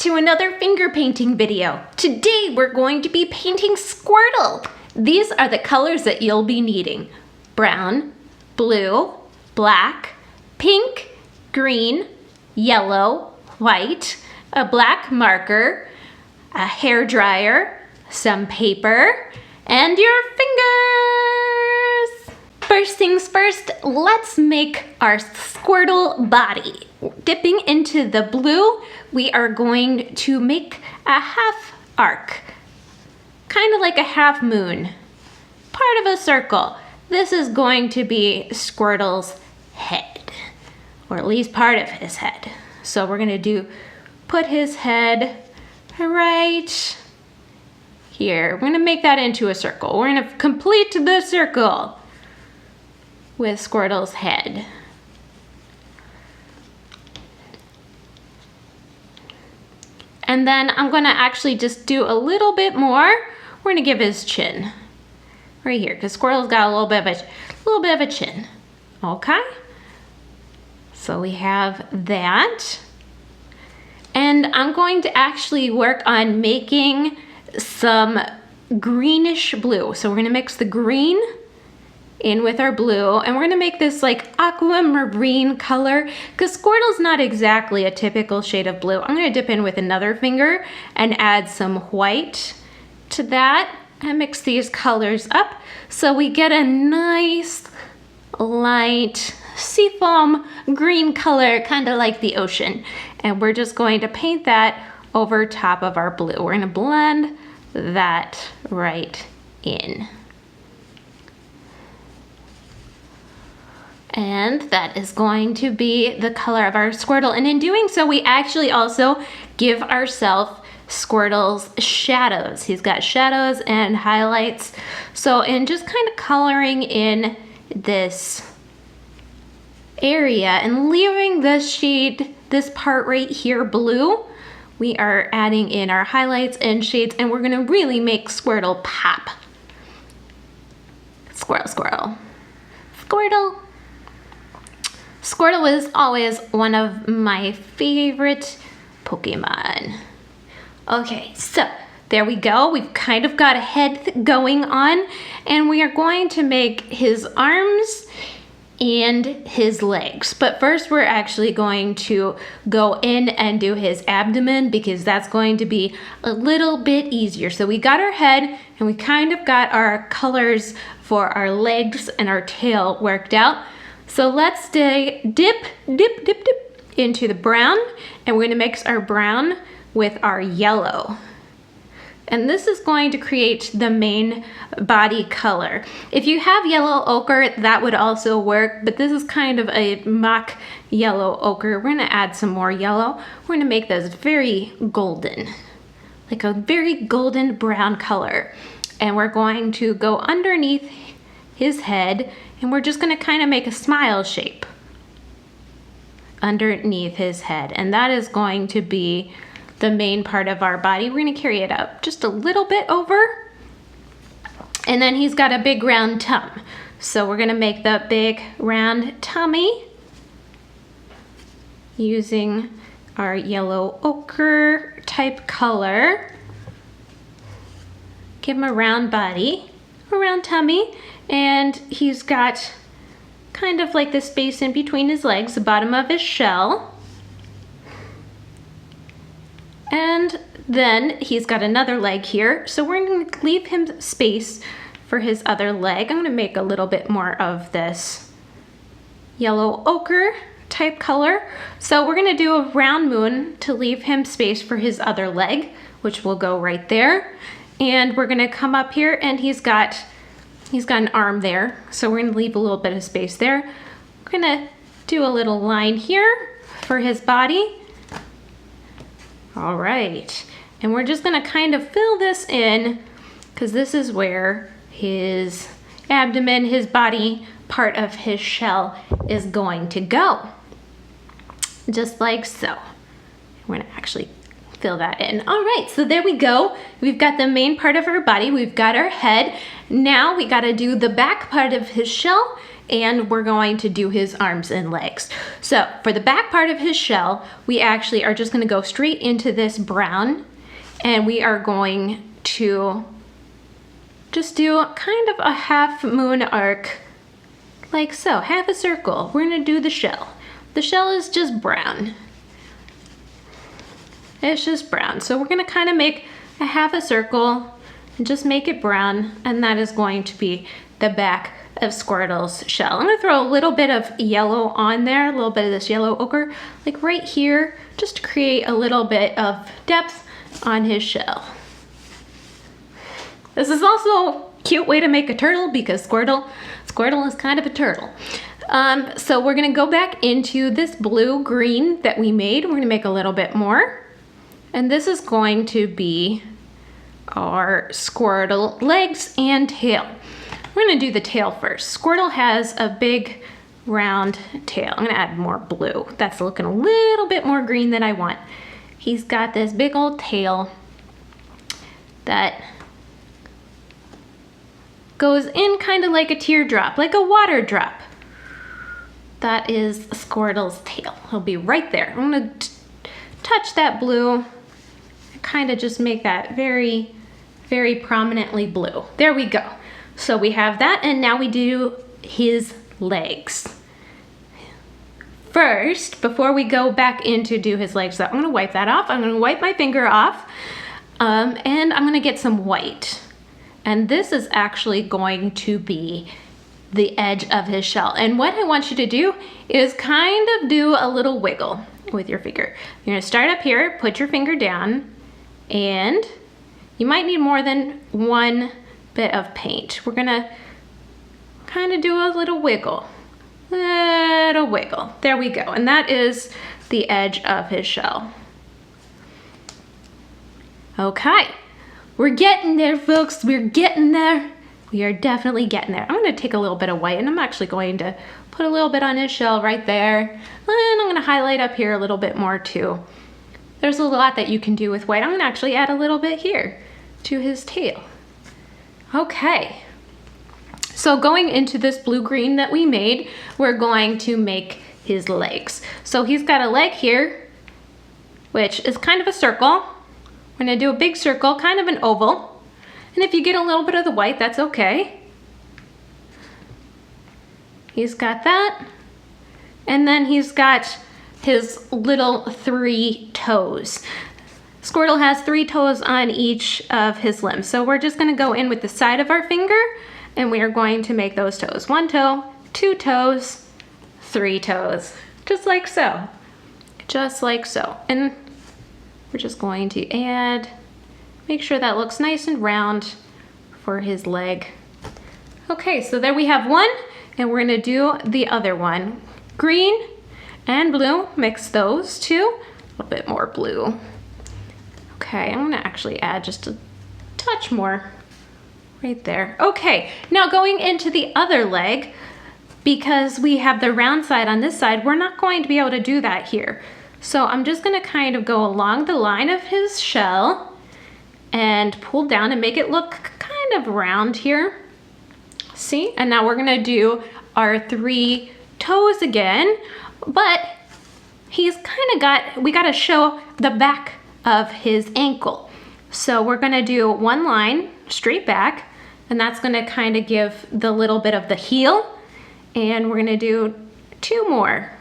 to another finger painting video. Today we're going to be painting Squirtle. These are the colors that you'll be needing: brown, blue, black, pink, green, yellow, white, a black marker, a hair dryer, some paper, and your fingers. First things first, let's make our Squirtle body. Dipping into the blue, we are going to make a half arc, kind of like a half moon, part of a circle. This is going to be Squirtle's head, or at least part of his head. So we're gonna put his head right here. We're gonna make that into a circle. We're gonna complete the circle with Squirtle's head. And then I'm gonna actually just do a little bit more. We're gonna give his chin right here, because Squirtle's got a little bit of a chin. Okay, so we have that. And I'm going to actually work on making some greenish blue. So we're gonna mix the green in with our blue, and we're gonna make this like aquamarine color, because Squirtle's not exactly a typical shade of blue. I'm gonna dip in with another finger and add some white to that and mix these colors up so we get a nice light seafoam green color, kind of like the ocean. And we're just going to paint that over top of our blue. We're gonna blend that right in. And that is going to be the color of our Squirtle. And in doing so, we actually also give ourselves Squirtle's shadows. He's got shadows and highlights. So in just kind of coloring in this area and leaving this shade, this part right here blue, we are adding in our highlights and shades, and we're gonna really make Squirtle pop. Squirtle, Squirtle, Squirtle. Squirtle was always one of my favorite Pokemon. Okay, so there we go. We've kind of got a head going on, and we are going to make his arms and his legs. But first we're actually going to go in and do his abdomen, because that's going to be a little bit easier. So we got our head, and we kind of got our colors for our legs and our tail worked out. So let's dip into the brown, and we're gonna mix our brown with our yellow. And this is going to create the main body color. If you have yellow ochre, that would also work, but this is kind of a mock yellow ochre. We're gonna add some more yellow. We're gonna make this very golden, like a very golden brown color. And we're going to go underneath his head, and we're just gonna kind of make a smile shape underneath his head. And that is going to be the main part of our body. We're gonna carry it up just a little bit over. And then he's got a big round tum. So we're gonna make the big round tummy using our yellow ochre type color. Give him a round body, a round tummy. And he's got kind of like the space in between his legs, the bottom of his shell. And then he's got another leg here. So we're gonna leave him space for his other leg. I'm gonna make a little bit more of this yellow ochre type color. So we're gonna do a round moon to leave him space for his other leg, which will go right there. And we're gonna come up here, and he's got an arm there, so we're gonna leave a little bit of space there. We're gonna do a little line here for his body. All right, and we're just gonna kind of fill this in, because this is where his abdomen, his body part of his shell is going to go. Just like so. We're gonna actually fill that in. All right, so there we go. We've got the main part of our body, we've got our head. Now we gotta do the back part of his shell, and we're going to do his arms and legs. So for the back part of his shell, we actually are just gonna go straight into this brown, and we are going to just do kind of a half moon arc, like so, half a circle. We're gonna do the shell. The shell is just brown. It's just brown. So we're gonna kind of make a half a circle and just make it brown, and that is going to be the back of Squirtle's shell. I'm gonna throw a little bit of yellow on there, a little bit of this yellow ochre, like right here, just to create a little bit of depth on his shell. This is also a cute way to make a turtle because Squirtle is kind of a turtle. So we're gonna go back into this blue-green that we made. We're gonna make a little bit more. And this is going to be our Squirtle legs and tail. We're gonna do the tail first. Squirtle has a big round tail. I'm gonna add more blue. That's looking a little bit more green than I want. He's got this big old tail that goes in kind of like a teardrop, like a water drop. That is Squirtle's tail. He'll be right there. I'm gonna touch that blue, kind of just make that very, very prominently blue. There we go. So we have that, and now we do his legs. First, before we go back into do his legs, so I'm gonna wipe that off. I'm gonna wipe my finger off, and I'm gonna get some white. And this is actually going to be the edge of his shell. And what I want you to do is kind of do a little wiggle with your finger. You're gonna start up here, put your finger down, and you might need more than one bit of paint. We're gonna kind of do a little wiggle. Little wiggle. There we go. And that is the edge of his shell. Okay. We're getting there, folks. We're getting there. We are definitely getting there. I'm going to take a little bit of white, and I'm actually going to put a little bit on his shell right there. And I'm going to highlight up here a little bit more too. There's a lot that you can do with white. I'm going to actually add a little bit here to his tail. Okay. So going into this blue-green that we made, we're going to make his legs. So he's got a leg here, which is kind of a circle. We're gonna do a big circle, kind of an oval. And if you get a little bit of the white, that's okay. He's got that. And then he's got his little 3 toes. Squirtle has 3 toes on each of his limbs. So we're just gonna go in with the side of our finger, and we are going to make those toes. 1 toe, 2 toes, 3 toes. Just like so. Just like so. And we're just going to add, make sure that looks nice and round for his leg. Okay, so there we have one, and we're gonna do the other one. Green and blue, mix those two. A little bit more blue. Okay, I'm gonna actually add just a touch more right there. Okay, now going into the other leg, because we have the round side on this side, we're not going to be able to do that here. So I'm just gonna kind of go along the line of his shell and pull down and make it look kind of round here. See, and now we're gonna do our 3 toes again, but he's kind of got, we gotta show the back of his ankle. So we're gonna do 1 line straight back, and that's gonna kind of give the little bit of the heel, and we're gonna do 2 more,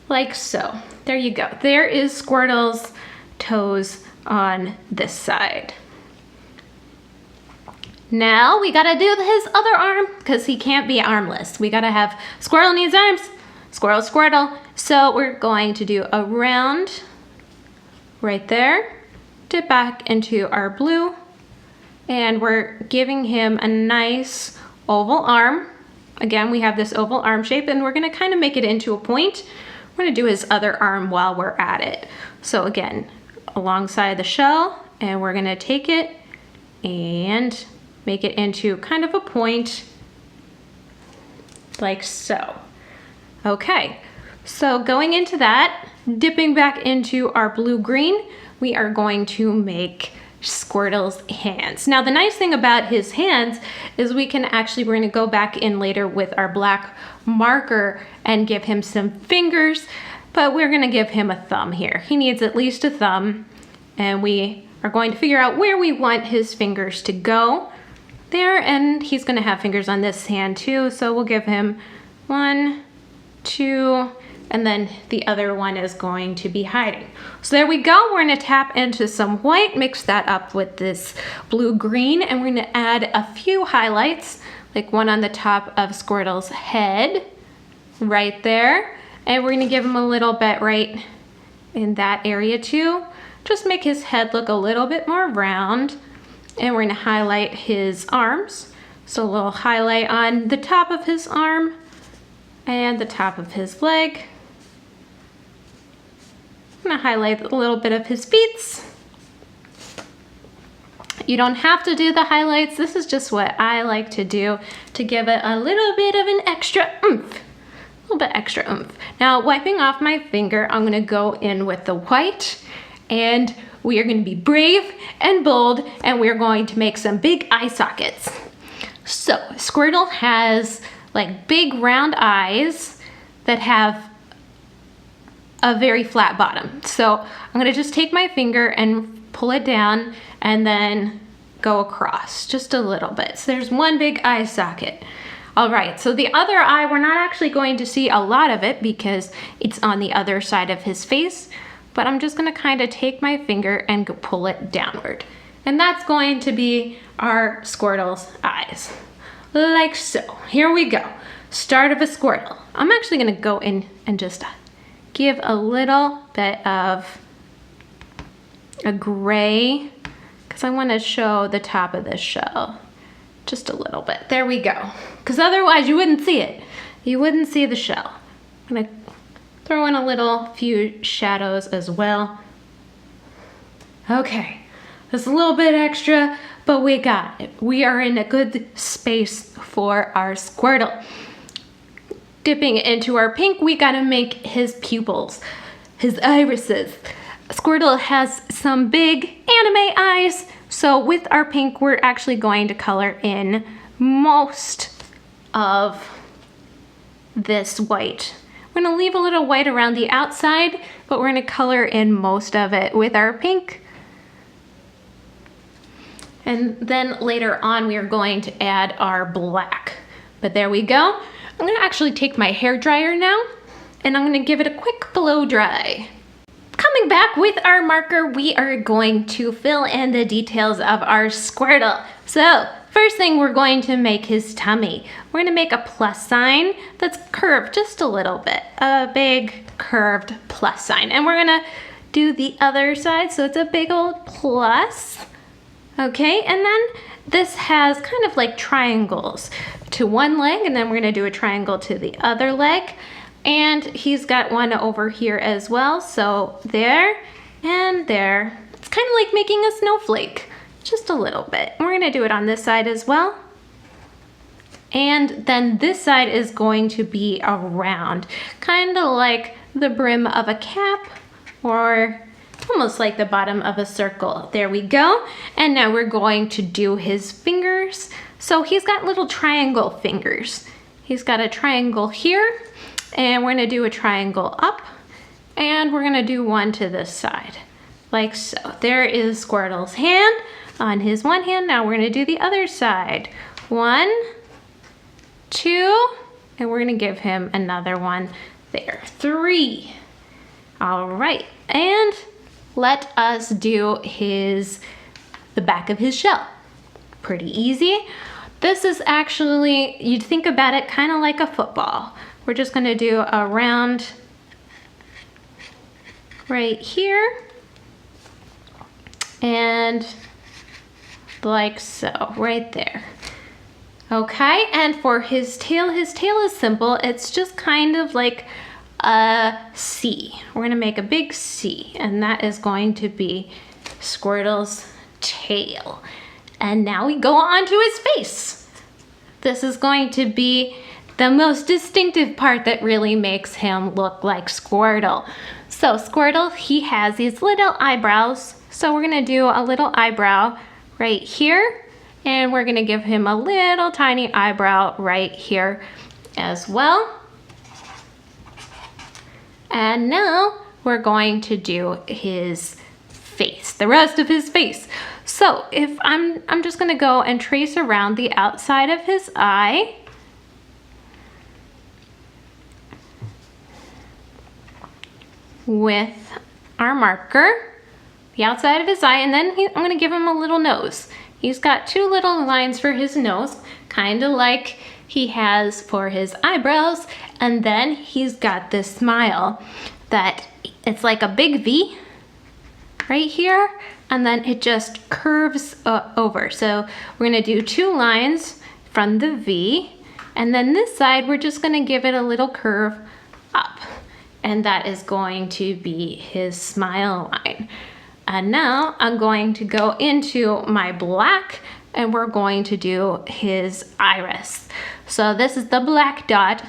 like so. There you go. There is Squirtle's toes on this side. Now we gotta do his other arm, because he can't be armless. We gotta have, Squirtle needs arms. Squirrel, Squirtle. So we're going to do a round right there, dip back into our blue, and we're giving him a nice oval arm. Again, we have this oval arm shape, and we're gonna kind of make it into a point. We're gonna do his other arm while we're at it. So again, alongside the shell, and we're gonna take it and make it into kind of a point, like so. Okay, so going into that, dipping back into our blue-green, we are going to make Squirtle's hands. Now the nice thing about his hands is we're gonna go back in later with our black marker and give him some fingers, but we're gonna give him a thumb here. He needs at least a thumb, and we are going to figure out where we want his fingers to go. There, and he's gonna have fingers on this hand too, so we'll give him 1, 2, and then the other one is going to be hiding. So there we go. We're gonna tap into some white, mix that up with this blue-green, and we're gonna add a few highlights, like one on the top of Squirtle's head, right there. And we're gonna give him a little bit right in that area too. Just make his head look a little bit more round. And we're gonna highlight his arms. So a little highlight on the top of his arm and the top of his leg. I'm gonna highlight a little bit of his feet. You don't have to do the highlights. This is just what I like to do to give it a little bit of an extra oomph. A little bit extra oomph. Now, wiping off my finger, I'm gonna go in with the white, and we are gonna be brave and bold, and we're going to make some big eye sockets. So, Squirtle has like big round eyes that have a very flat bottom. So I'm gonna just take my finger and pull it down and then go across just a little bit. So there's one big eye socket. All right, so the other eye, we're not actually going to see a lot of it because it's on the other side of his face, but I'm just gonna kind of take my finger and pull it downward. And that's going to be our Squirtle's eyes, like so. Here we go, start of a Squirtle. I'm actually gonna go in and just give a little bit of a gray, because I want to show the top of this shell. Just a little bit. There we go. Because otherwise you wouldn't see it. You wouldn't see the shell. I'm going to throw in a few shadows as well. Okay. There's a little bit extra, but we got it. We are in a good space for our Squirtle. Dipping into our pink, we gotta make his pupils, his irises. Squirtle has some big anime eyes, so with our pink, we're actually going to color in most of this white. We're gonna leave a little white around the outside, but we're gonna color in most of it with our pink. And then later on, we are going to add our black. But there we go. I'm gonna actually take my hair dryer now, and I'm gonna give it a quick blow dry. Coming back with our marker, we are going to fill in the details of our Squirtle. So, first thing, we're going to make his tummy. We're gonna make a plus sign that's curved just a little bit. A big curved plus sign. And we're gonna do the other side, so it's a big old plus. Okay, and then this has kind of like triangles to one leg, and then we're gonna do a triangle to the other leg. And he's got one over here as well, so there and there. It's kind of like making a snowflake, just a little bit. We're gonna do it on this side as well. And then this side is going to be a round, kind of like the brim of a cap, or almost like the bottom of a circle. There we go. And now we're going to do his fingers. So he's got little triangle fingers. He's got a triangle here, and we're gonna do a triangle up, and we're gonna do one to this side, like so. There is Squirtle's hand on his one hand. Now we're gonna do the other side. 1, 2, and we're gonna give him another one there. 3. All right, and let us do the back of his shell. Pretty easy. This is actually, you'd think about it kind of like a football. We're just gonna do a round right here, and like so, right there. Okay, and for his tail is simple. It's just kind of like a C. We're gonna make a big C, and that is going to be Squirtle's tail. And now we go on to his face. This is going to be the most distinctive part that really makes him look like Squirtle. So Squirtle, he has these little eyebrows, So we're gonna do a little eyebrow right here, and we're gonna give him a little tiny eyebrow right here as well. And now we're going to do his face, the rest of his face. So if I'm just gonna go and trace around the outside of his eye. With our marker, the outside of his eye, and then I'm gonna give him a little nose. He's got two little lines for his nose, kind of like he has for his eyebrows, and then he's got this smile that it's like a big V right here, and then it just curves over. So we're gonna do two lines from the V, and then this side we're just gonna give it a little curve up. And that is going to be his smile line. And now I'm going to go into my black and we're going to do his iris. So this is the black dot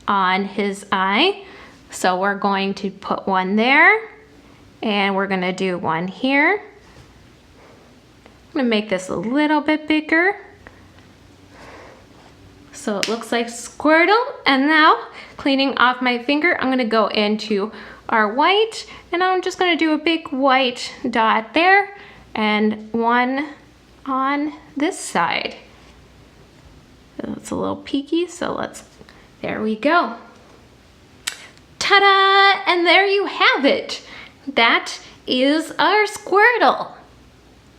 on his eye. So we're going to put one there and we're gonna do one here. I'm gonna make this a little bit bigger. So it looks like Squirtle. And now, cleaning off my finger, I'm gonna go into our white, and I'm just gonna do a big white dot there, and one on this side. It's a little peaky, so there we go. Ta-da! And there you have it. That is our Squirtle.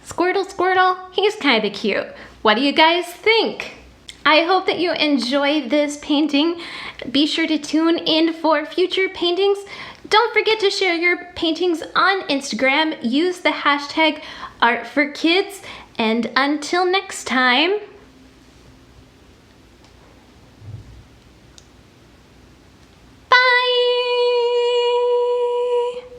Squirtle, he's kind of cute. What do you guys think? I hope that you enjoyed this painting. Be sure to tune in for future paintings. Don't forget to share your paintings on Instagram. Use the hashtag #ArtForKids. And until next time,